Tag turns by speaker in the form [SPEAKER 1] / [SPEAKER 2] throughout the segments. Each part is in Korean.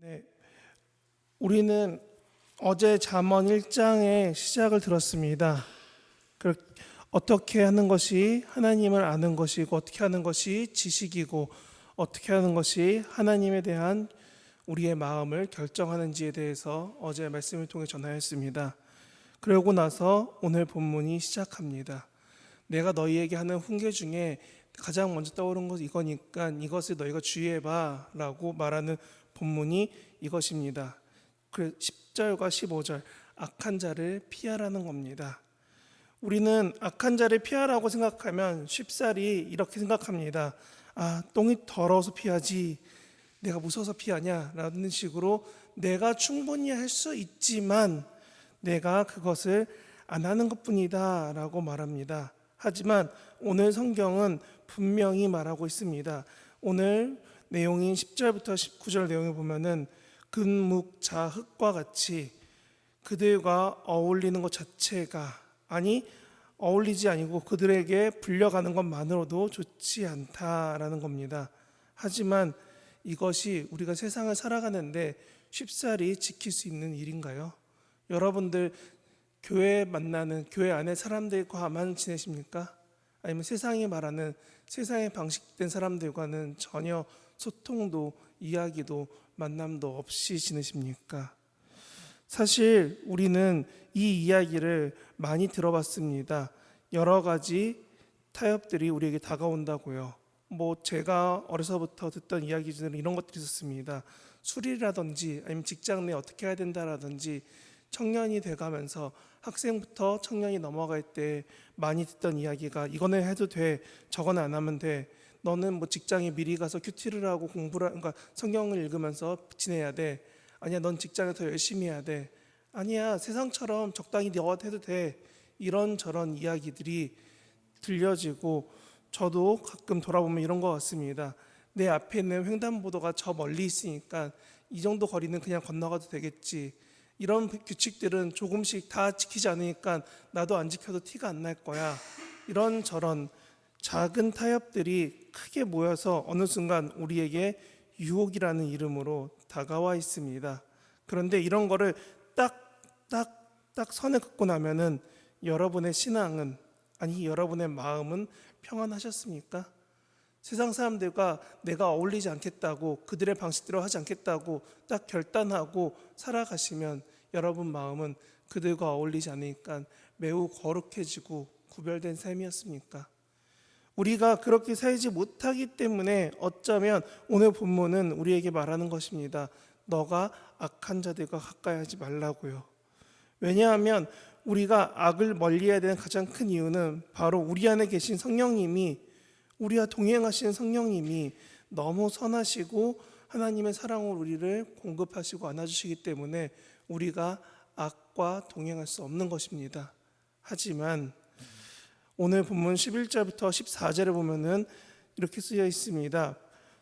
[SPEAKER 1] 네, 우리는 어제 잠언 1장의 시작을 들었습니다. 어떻게 하는 것이 하나님을 아는 것이고 어떻게 하는 것이 지식이고 어떻게 하는 것이 하나님에 대한 우리의 마음을 결정하는지에 대해서 어제 말씀을 통해 전하였습니다. 그러고 나서 오늘 본문이 시작합니다. 내가 너희에게 하는 훈계 중에 가장 먼저 떠오른 것이 이거니까 이것을 너희가 주의해봐 라고 말하는 본문이 이것입니다. 10절과 15절, 악한 자를 피하라는 겁니다. 우리는 악한 자를 피하라고 생각하면 쉽사리 이렇게 생각합니다. 똥이 더러워서 피하지, 내가 무서워서 피하냐 라는 식으로 내가 충분히 할 수 있지만 내가 그것을 안 하는 것뿐이다 라고 말합니다. 하지만 오늘 성경은 분명히 말하고 있습니다. 오늘 내용인 10절부터 19절 내용을 보면은 금묵자 흙과 같이 그들과 어울리는 것 자체가 어울리지 아니고 그들에게 불려가는 것만으로도 좋지 않다라는 겁니다. 하지만 이것이 우리가 세상을 살아가는데 쉽사리 지킬 수 있는 일인가요? 여러분들 교회 만나는 교회 안에 사람들과만 지내십니까? 아니면 세상이 말하는 세상에 방식된 사람들과는 전혀 소통도 이야기도 만남도 없이 지내십니까? 사실 우리는 이 이야기를 많이 들어봤습니다. 여러 가지 타협들이 우리에게 다가온다고요. 제가 어려서부터 듣던 이야기들은 이런 것들이 있었습니다. 술이라든지 아니면 직장 내 어떻게 해야 된다라든지 청년이 돼가면서 학생부터 청년이 넘어갈 때 많이 듣던 이야기가 이거는 해도 돼, 저거는 안 하면 돼. 너는 직장에 미리 가서 큐티를 하고 그러니까 성경을 읽으면서 지내야 돼. 아니야, 넌 직장에 더 열심히 해야 돼. 아니야, 세상처럼 적당히 너가 해도 돼. 이런저런 이야기들이 들려지고 저도 가끔 돌아보면 이런 것 같습니다. 내 앞에 있는 횡단보도가 저 멀리 있으니까 이 정도 거리는 그냥 건너가도 되겠지. 이런 규칙들은 조금씩 다 지키지 않으니까 나도 안 지켜도 티가 안 날 거야. 이런저런 작은 타협들이 크게 모여서 어느 순간 우리에게 유혹이라는 이름으로 다가와 있습니다. 그런데 이런 거를 딱 선을 긋고 나면은 여러분의 신앙은 여러분의 마음은 평안하셨습니까? 세상 사람들과 내가 어울리지 않겠다고 그들의 방식대로 하지 않겠다고 딱 결단하고 살아가시면 여러분 마음은 그들과 어울리지 않으니까 매우 거룩해지고 구별된 삶이었습니까? 우리가 그렇게 살지 못하기 때문에 어쩌면 오늘 본문은 우리에게 말하는 것입니다. 너가 악한 자들과 가까이 하지 말라고요. 왜냐하면 우리가 악을 멀리해야 되는 가장 큰 이유는 바로 우리 안에 계신 성령님이, 우리와 동행하시는 성령님이 너무 선하시고 하나님의 사랑으로 우리를 공급하시고 안아주시기 때문에 우리가 악과 동행할 수 없는 것입니다. 하지만 오늘 본문 11절부터 14절에 보면은 이렇게 쓰여 있습니다.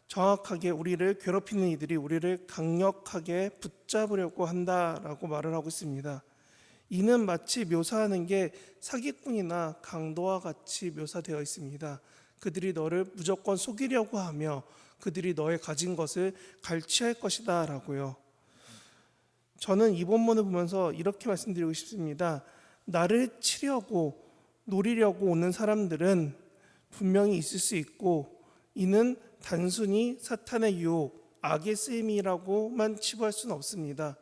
[SPEAKER 1] 정확하게 우리를 괴롭히는 이들이 우리를 강력하게 붙잡으려고 한다라고 말을 하고 있습니다. 이는 마치 묘사하는 게 사기꾼이나 강도와 같이 묘사되어 있습니다. 그들이 너를 무조건 속이려고 하며 그들이 너의 가진 것을 갈취할 것이다 라고요. 저는 이 본문을 보면서 이렇게 말씀드리고 싶습니다. 나를 치려고 노리려고 오는 사람들은 분명히 있을 수 있고 이는 단순히 사탄의 유혹, 악의 쓰임이라고만 치부할 수는 없습니다.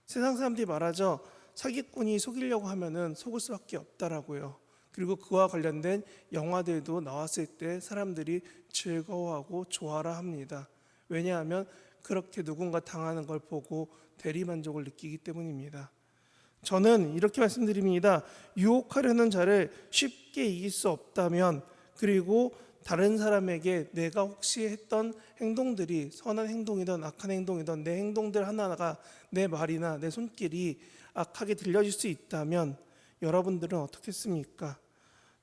[SPEAKER 1] 세상 사람들이 말하죠. 사기꾼이 속이려고 하면은 속을 수밖에 없다라고요. 그리고 그와 관련된 영화들도 나왔을 때 사람들이 즐거워하고 좋아라 합니다. 왜냐하면 그렇게 누군가 당하는 걸 보고 대리만족을 느끼기 때문입니다. 저는 이렇게 말씀드립니다. 유혹하려는 자를 쉽게 이길 수 없다면, 그리고 다른 사람에게 내가 혹시 했던 행동들이 선한 행동이든 악한 행동이든 내 행동들 하나가 내 말이나 내 손길이 악하게 들려질 수 있다면 여러분들은 어떻겠습니까?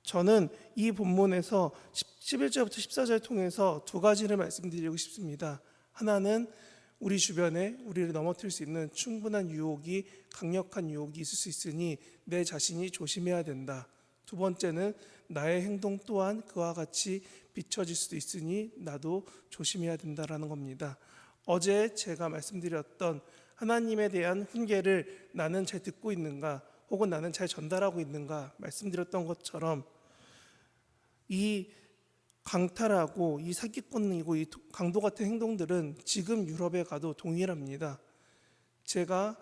[SPEAKER 1] 저는 이 본문에서 11절부터 14절 통해서 두 가지를 말씀드리고 싶습니다. 하나는 우리 주변에 우리를 넘어뜨릴 수 있는 충분한 유혹이, 강력한 유혹이 있을 수 있으니 내 자신이 조심해야 된다. 두 번째는 나의 행동 또한 그와 같이 비춰질 수도 있으니 나도 조심해야 된다라는 겁니다. 어제 제가 말씀드렸던 하나님에 대한 훈계를 나는 잘 듣고 있는가, 혹은 나는 잘 전달하고 있는가 말씀드렸던 것처럼, 이 강탈하고 이 사기꾼이고 이 강도 같은 행동들은 지금 유럽에 가도 동일합니다. 제가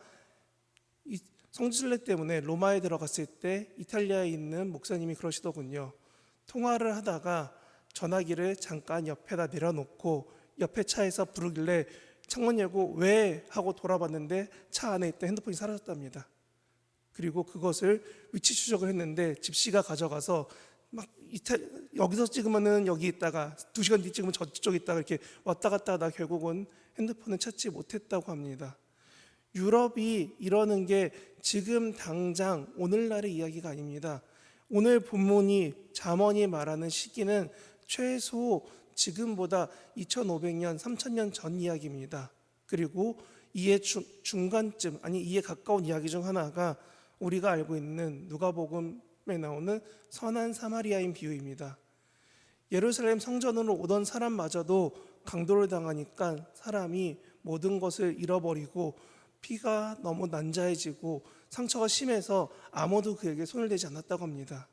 [SPEAKER 1] 이 성지순례 때문에 로마에 들어갔을 때 이탈리아에 있는 목사님이 그러시더군요. 통화를 하다가 전화기를 잠깐 옆에다 내려놓고 옆에 차에서 부르길래 창문 열고 왜 하고 돌아봤는데 차 안에 있던 핸드폰이 사라졌답니다. 그리고 그것을 위치 추적을 했는데 집시가 가져가서 막 여기서 찍으면은 여기 있다가 2시간 뒤 찍으면 저쪽에 있다가 이렇게 왔다 갔다 하다 결국은 핸드폰을 찾지 못했다고 합니다. 유럽이 이러는 게 지금 당장 오늘날의 이야기가 아닙니다. 오늘 본문이 잠언이 말하는 시기는 최소 지금보다 2500년, 3000년 전 이야기입니다. 그리고 이에 중간쯤, 아니 이에 가까운 이야기 중 하나가 우리가 알고 있는 누가복음에 나오는 선한 사마리아인 비유입니다. 예루살렘 성전으로 오던 사람마저도 강도를 당하니까 사람이 모든 것을 잃어버리고 피가 너무 난자해지고 상처가 심해서 아무도 그에게 손을 대지 않았다고 합니다.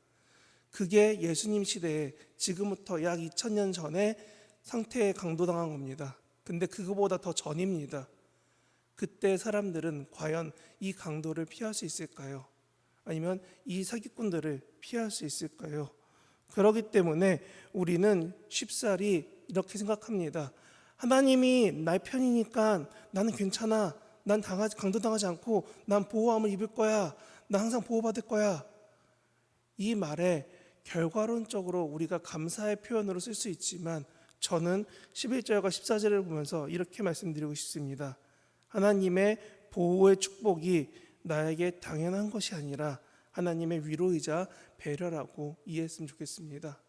[SPEAKER 1] 그게 예수님 시대에 지금부터 약 2000년 전에 상태에 강도당한 겁니다. 근데 그거보다 더 전입니다. 그때 사람들은 과연 이 강도를 피할 수 있을까요? 아니면 이 사기꾼들을 피할 수 있을까요? 그렇기 때문에 우리는 쉽사리 이렇게 생각합니다. 하나님이 날 편이니까 나는 괜찮아. 난 강도당하지 않고 난 보호함을 입을 거야. 난 항상 보호받을 거야. 이 말에 결과론적으로 우리가 감사의 표현으로 쓸 수 있지만 저는 11절과 14절을 보면서 이렇게 말씀드리고 싶습니다. 하나님의 보호의 축복이 나에게 당연한 것이 아니라 하나님의 위로이자 배려라고 이해했으면 좋겠습니다.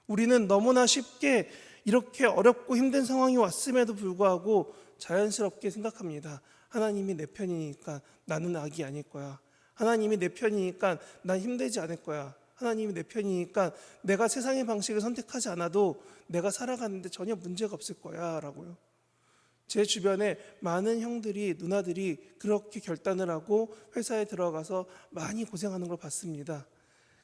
[SPEAKER 1] 우리는 너무나 쉽게 이렇게 어렵고 힘든 상황이 왔음에도 불구하고 자연스럽게 생각합니다. 하나님이 내 편이니까 나는 악이 아닐 거야. 하나님이 내 편이니까 난 힘들지 않을 거야. 하나님이 내 편이니까 내가 세상의 방식을 선택하지 않아도 내가 살아가는데 전혀 문제가 없을 거야 라고요. 제 주변에 많은 형들이, 누나들이 그렇게 결단을 하고 회사에 들어가서 많이 고생하는 걸 봤습니다.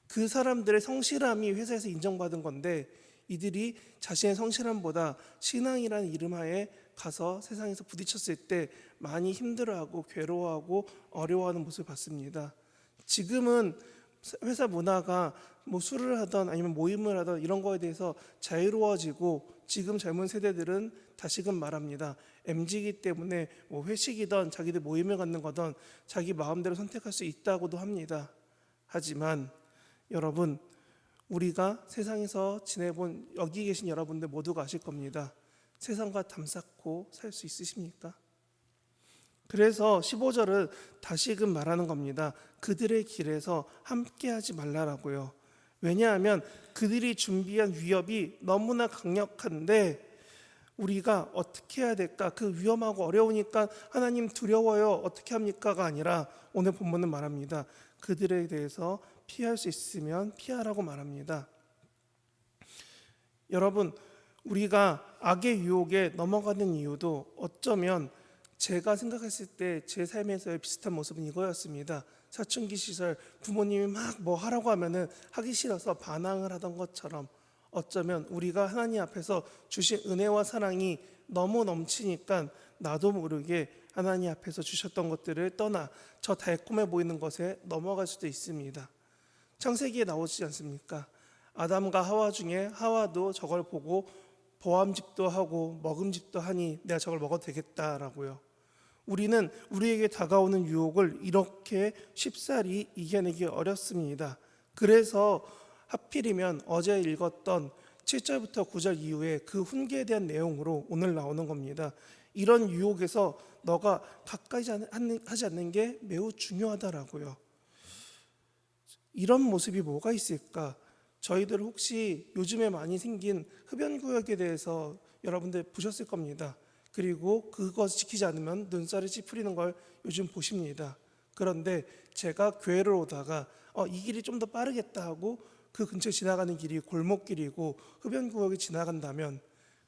[SPEAKER 1] 그 사람들의 성실함이 회사에서 인정받은 건데 이들이 자신의 성실함보다 신앙이라는 이름 하에 가서 세상에서 부딪혔을 때 많이 힘들어하고 괴로워하고 어려워하는 모습을 봤습니다. 지금은 회사 문화가 뭐 술을 하던 아니면 모임을 하던 이런 거에 대해서 자유로워지고 지금 젊은 세대들은 다시금 말합니다. MZ이기 때문에 뭐 회식이든 자기들 모임을 갖는 거든 자기 마음대로 선택할 수 있다고도 합니다. 하지만 여러분, 우리가 세상에서 지내본 여기 계신 여러분들 모두가 아실 겁니다. 세상과 담쌓고 살 수 있으십니까? 그래서 15절은 다시금 말하는 겁니다. 그들의 길에서 함께하지 말라라고요. 왜냐하면 그들이 준비한 위협이 너무나 강력한데 우리가 어떻게 해야 될까? 그 위험하고 어려우니까 하나님 두려워요. 어떻게 합니까가 아니라 오늘 본문은 말합니다. 그들에 대해서 피할 수 있으면 피하라고 말합니다. 여러분, 우리가 악의 유혹에 넘어가는 이유도 어쩌면 제가 생각했을 때 제 삶에서의 비슷한 모습은 이거였습니다. 사춘기 시절 부모님이 막 뭐 하라고 하면은 하기 싫어서 반항을 하던 것처럼 어쩌면 우리가 하나님 앞에서 주신 은혜와 사랑이 너무 넘치니까 나도 모르게 하나님 앞에서 주셨던 것들을 떠나 저 달콤해 보이는 것에 넘어갈 수도 있습니다. 창세기에 나오지 않습니까? 아담과 하와 중에 하와도 저걸 보고 보암집도 하고 먹음집도 하니 내가 저걸 먹어도 되겠다라고요. 우리는 우리에게 다가오는 유혹을 이렇게 쉽사리 이겨내기 어렵습니다. 그래서 하필이면 어제 읽었던 7절부터 9절 이후에 그 훈계에 대한 내용으로 오늘 나오는 겁니다. 이런 유혹에서 너가 가까이 하지 않는 게 매우 중요하다라고요. 이런 모습이 뭐가 있을까? 저희들 혹시 요즘에 많이 생긴 흡연구역에 대해서 여러분들 보셨을 겁니다. 그리고 그것 지키지 않으면 눈살을 찌푸리는 걸 요즘 보십니다. 그런데 제가 교회를 오다가 이 길이 좀 더 빠르겠다 하고 그 근처에 지나가는 길이 골목길이고 흡연구역이 지나간다면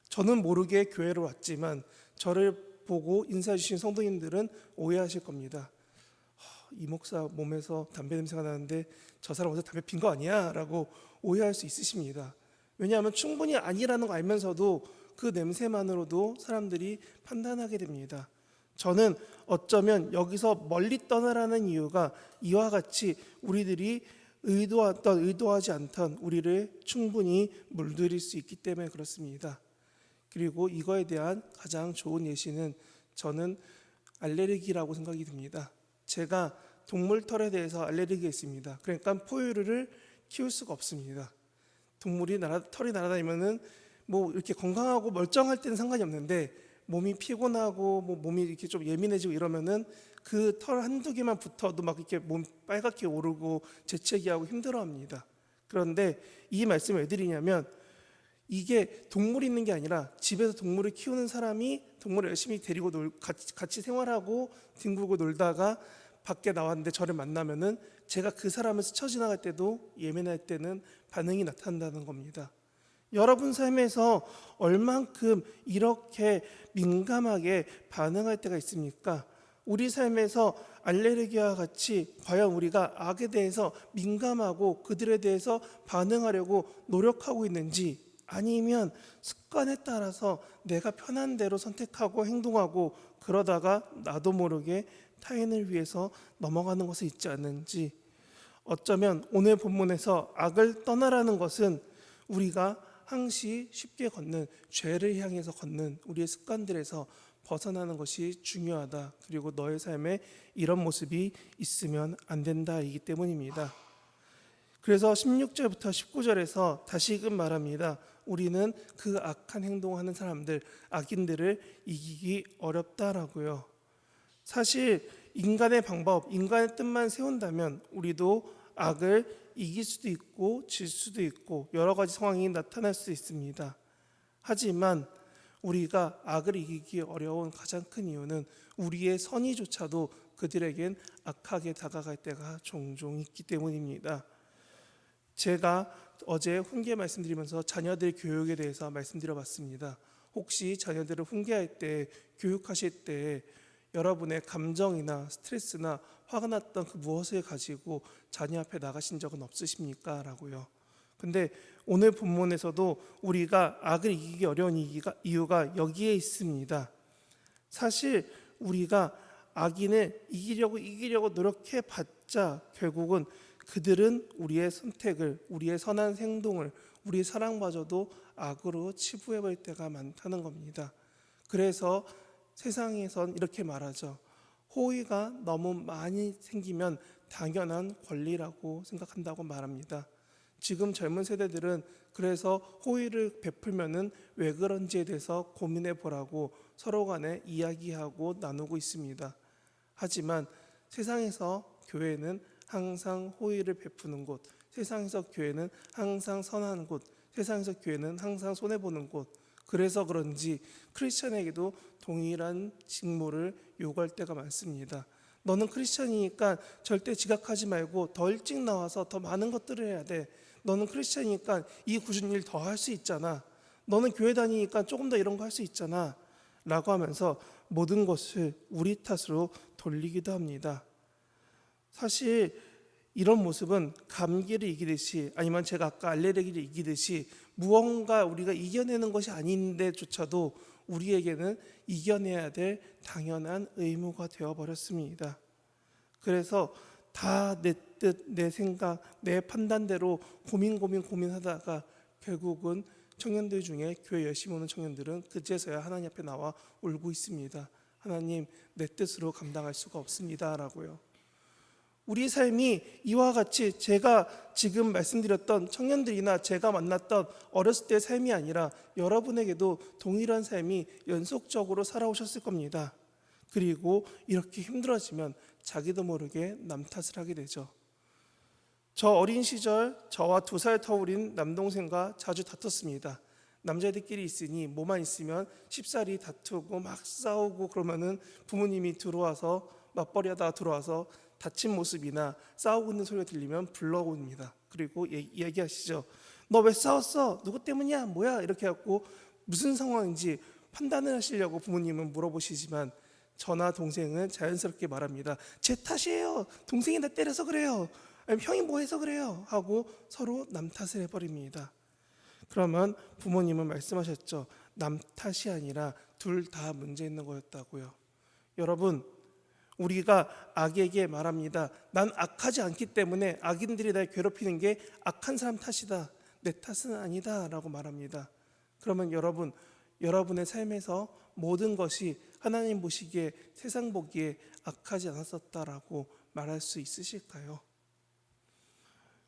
[SPEAKER 1] 저는 모르게 교회로 왔지만 저를 보고 인사해 주신 성도님들은 오해하실 겁니다. 이 목사 몸에서 담배 냄새가 나는데 저 사람 어디서 담배 핀 거 아니야? 라고 오해할 수 있으십니다. 왜냐하면 충분히 아니라는 거 알면서도 그 냄새만으로도 사람들이 판단하게 됩니다. 저는 어쩌면 여기서 멀리 떠나라는 이유가 이와 같이 우리들이 의도하지 않던 우리를 충분히 물들일 수 있기 때문에 그렇습니다. 그리고 이거에 대한 가장 좋은 예시는 저는 알레르기라고 생각이 듭니다. 제가 동물 털에 대해서 알레르기가 있습니다. 그러니까 포유류를 키울 수가 없습니다. 동물이 털이 날아다니면은 뭐 이렇게 건강하고 멀쩡할 때는 상관이 없는데 몸이 피곤하고 뭐 몸이 이렇게 좀 예민해지고 이러면은 그 털 한두 개만 붙어도 막 이렇게 몸 빨갛게 오르고 재채기하고 힘들어합니다. 그런데 이 말씀을 왜 드리냐면 이게 동물이 있는 게 아니라 집에서 동물을 키우는 사람이 동물을 열심히 데리고 같이 생활하고 뒹굴고 놀다가 밖에 나왔는데 저를 만나면은 제가 그 사람을 스쳐 지나갈 때도 예민할 때는 반응이 나타난다는 겁니다. 여러분 삶에서 얼만큼 이렇게 민감하게 반응할 때가 있습니까? 우리 삶에서 알레르기와 같이 과연 우리가 악에 대해서 민감하고 그들에 대해서 반응하려고 노력하고 있는지, 아니면 습관에 따라서 내가 편한 대로 선택하고 행동하고 그러다가 나도 모르게 타인을 위해서 넘어가는 것이 있지 않는지. 어쩌면 오늘 본문에서 악을 떠나라는 것은 우리가 항시 쉽게 걷는 죄를 향해서 걷는 우리의 습관들에서 벗어나는 것이 중요하다. 그리고 너의 삶에 이런 모습이 있으면 안 된다이기 때문입니다. 그래서 16절부터 19절에서 다시금 말합니다. 우리는 그 악한 행동하는 사람들, 악인들을 이기기 어렵다라고요. 사실 인간의 방법, 인간의 뜻만 세운다면 우리도 악을 이길 수도 있고 질 수도 있고 여러 가지 상황이 나타날 수 있습니다. 하지만 우리가 악을 이기기 어려운 가장 큰 이유는 우리의 선의조차도 그들에겐 악하게 다가갈 때가 종종 있기 때문입니다. 제가 어제 훈계 말씀드리면서 자녀들 교육에 대해서 말씀드려봤습니다. 혹시 자녀들을 훈계할 때, 교육하실 때 여러분의 감정이나 스트레스나 화가 났던 그 무엇을 가지고 자녀 앞에 나가신 적은 없으십니까? 라고요. 근데 오늘 본문에서도 우리가 악을 이기기 어려운 이유가 여기에 있습니다. 사실 우리가 악인을 이기려고 노력해봤자 결국은 그들은 우리의 선택을, 우리의 선한 행동을, 우리의 사랑마저도 악으로 치부해버릴 때가 많다는 겁니다. 그래서 세상에선 이렇게 말하죠. 호의가 너무 많이 생기면 당연한 권리라고 생각한다고 말합니다. 지금 젊은 세대들은 그래서 호의를 베풀면은 왜 그런지에 대해서 고민해 보라고 서로 간에 이야기하고 나누고 있습니다. 하지만 세상에서 교회는 항상 호의를 베푸는 곳, 세상에서 교회는 항상 선한 곳, 세상에서 교회는 항상 손해보는 곳. 그래서 그런지 크리스천에게도 동일한 직무를 요구할 때가 많습니다. 너는 크리스천이니까 절대 지각하지 말고 더 일찍 나와서 더 많은 것들을 해야 돼. 너는 크리스천이니까 이 굳은 일 더 할 수 있잖아. 너는 교회 다니니까 조금 더 이런 거 할 수 있잖아. 라고 하면서 모든 것을 우리 탓으로 돌리기도 합니다. 사실 이런 모습은 감기를 이기듯이, 아니면 제가 아까 알레르기를 이기듯이 무언가 우리가 이겨내는 것이 아닌데조차도 우리에게는 이겨내야 될 당연한 의무가 되어버렸습니다. 그래서 다 내 뜻, 내 생각, 내 판단대로 고민하다가 결국은 청년들 중에 교회 열심히 오는 청년들은 그제서야 하나님 앞에 나와 울고 있습니다. 하나님, 내 뜻으로 감당할 수가 없습니다 라고요. 우리 삶이 이와 같이 제가 지금 말씀드렸던 청년들이나 제가 만났던 어렸을 때의 삶이 아니라 여러분에게도 동일한 삶이 연속적으로 살아오셨을 겁니다. 그리고 이렇게 힘들어지면 자기도 모르게 남 탓을 하게 되죠. 저 어린 시절 저와 2살 터울인 남동생과 자주 다퉜습니다. 남자들끼리 있으니 뭐만 있으면 쉽사리 다투고 막 싸우고 그러면은 부모님이 들어와서 맞벌이하다가 들어와서 다친 모습이나 싸우고 있는 소리가 들리면 불러옵니다. 그리고 얘기하시죠. 너 왜 싸웠어? 누구 때문이야? 뭐야? 이렇게 해갖고 무슨 상황인지 판단을 하시려고 부모님은 물어보시지만 저나 동생은 자연스럽게 말합니다. 제 탓이에요. 동생이 나 때려서 그래요. 아니면 형이 뭐 해서 그래요. 하고 서로 남 탓을 해버립니다. 그러면 부모님은 말씀하셨죠. 남 탓이 아니라 둘 다 문제 있는 거였다고요. 여러분, 우리가 악에게 말합니다. 난 악하지 않기 때문에 악인들이 날 괴롭히는 게 악한 사람 탓이다. 내 탓은 아니다 라고 말합니다. 그러면 여러분의 삶에서 모든 것이 하나님 보시기에, 세상 보기에 악하지 않았었다라고 말할 수 있으실까요?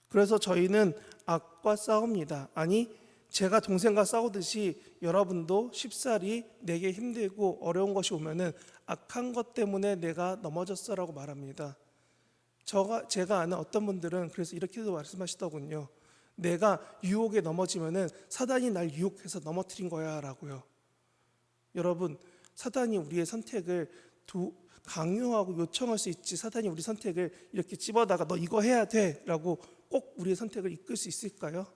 [SPEAKER 1] 그래서 저희는 악과 싸웁니다. 아니, 제가 동생과 싸우듯이 여러분도 쉽사리 내게 힘들고 어려운 것이 오면은 악한 것 때문에 내가 넘어졌어라고 말합니다. 제가 아는 어떤 분들은 그래서 이렇게도 말씀하시더군요. 내가 유혹에 넘어지면은 사단이 날 유혹해서 넘어뜨린 거야라고요. 여러분, 사단이 우리의 선택을 강요하고 요청할 수 있지, 사단이 우리 선택을 이렇게 집어다가 너 이거 해야 돼라고 꼭 우리의 선택을 이끌 수 있을까요?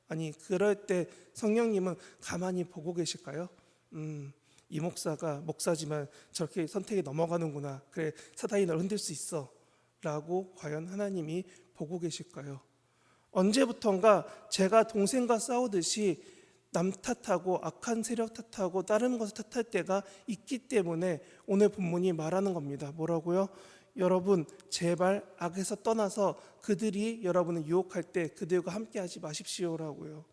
[SPEAKER 1] 아니, 그럴 때 성령님은 가만히 보고 계실까요? 이 목사가 목사지만 저렇게 선택에 넘어가는구나. 그래, 사단이 널 흔들 수 있어 라고 과연 하나님이 보고 계실까요? 언제부턴가 제가 동생과 싸우듯이 남 탓하고 악한 세력 탓하고 다른 것을 탓할 때가 있기 때문에 오늘 본문이 말하는 겁니다. 뭐라고요? 여러분, 제발 악에서 떠나서 그들이 여러분을 유혹할 때 그들과 함께하지 마십시오라고요.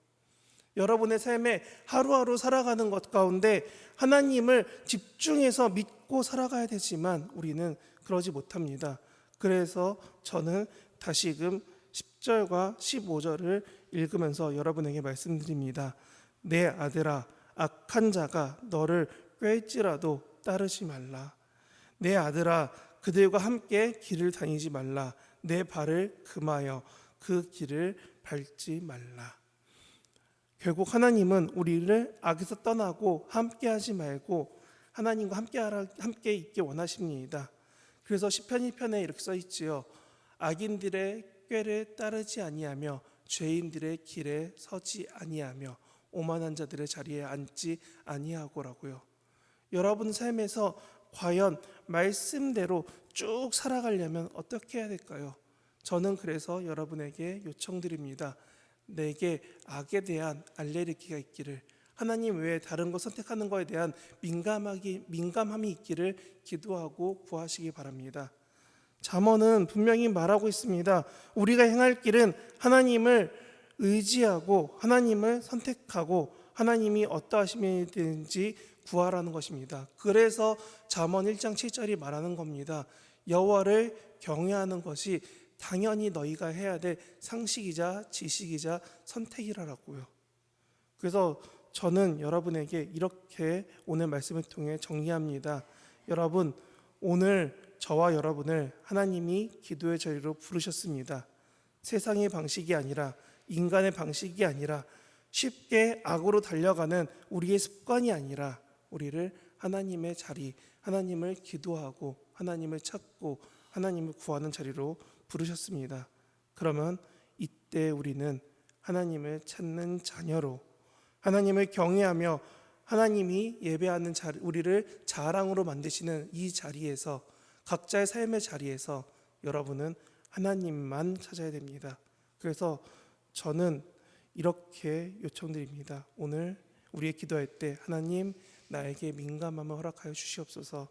[SPEAKER 1] 여러분의 삶에 하루하루 살아가는 것 가운데 하나님을 집중해서 믿고 살아가야 되지만 우리는 그러지 못합니다. 그래서 저는 다시금 10절과 15절을 읽으면서 여러분에게 말씀드립니다. 내 아들아, 악한 자가 너를 꿰일지라도 따르지 말라. 내 아들아, 그들과 함께 길을 다니지 말라. 내 발을 금하여 그 길을 밟지 말라. 결국 하나님은 우리를 악에서 떠나고 함께하지 말고 하나님과 함께 있기 원하십니다. 그래서 시편 1편에 이렇게 써 있지요. 악인들의 꾀를 따르지 아니하며 죄인들의 길에 서지 아니하며 오만한 자들의 자리에 앉지 아니하고라고요. 여러분 삶에서 과연 말씀대로 쭉 살아가려면 어떻게 해야 될까요? 저는 그래서 여러분에게 요청드립니다. 내게 악에 대한 알레르기가 있기를, 하나님 외에 다른 것 선택하는 것에 대한 민감함이 있기를 기도하고 구하시기 바랍니다. 잠언은 분명히 말하고 있습니다. 우리가 행할 길은 하나님을 의지하고 하나님을 선택하고 하나님이 어떠하시든지 구하라는 것입니다. 그래서 잠언 1장 7절이 말하는 겁니다. 여호와를 경외하는 것이 당연히 너희가 해야 될 상식이자 지식이자 선택이라고요. 그래서 저는 여러분에게 이렇게 오늘 말씀을 통해 정리합니다. 여러분, 오늘 저와 여러분을 하나님이 기도의 자리로 부르셨습니다. 세상의 방식이 아니라, 인간의 방식이 아니라, 쉽게 악으로 달려가는 우리의 습관이 아니라 우리를 하나님의 자리, 하나님을 기도하고 하나님을 찾고 하나님을 구하는 자리로 부르셨습니다. 그러면 이때 우리는 하나님을 찾는 자녀로, 하나님을 경외하며 하나님이 예배하는 우리를 자랑으로 만드시는 이 자리에서, 각자의 삶의 자리에서 여러분은 하나님만 찾아야 됩니다. 그래서 저는 이렇게 요청드립니다. 오늘 우리의 기도할 때 하나님, 나에게 민감함을 허락하여 주시옵소서.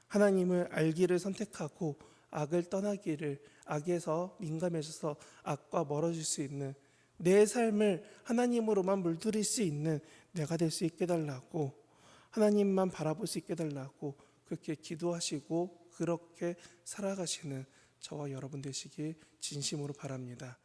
[SPEAKER 1] 하나님을 알기를 선택하고 악을 떠나기를, 악에서 민감해져서 악과 멀어질 수 있는 내 삶을 하나님으로만 물들일 수 있는 내가 될 수 있게 달라고, 하나님만 바라볼 수 있게 달라고 그렇게 기도하시고 그렇게 살아가시는 저와 여러분 되시길 진심으로 바랍니다.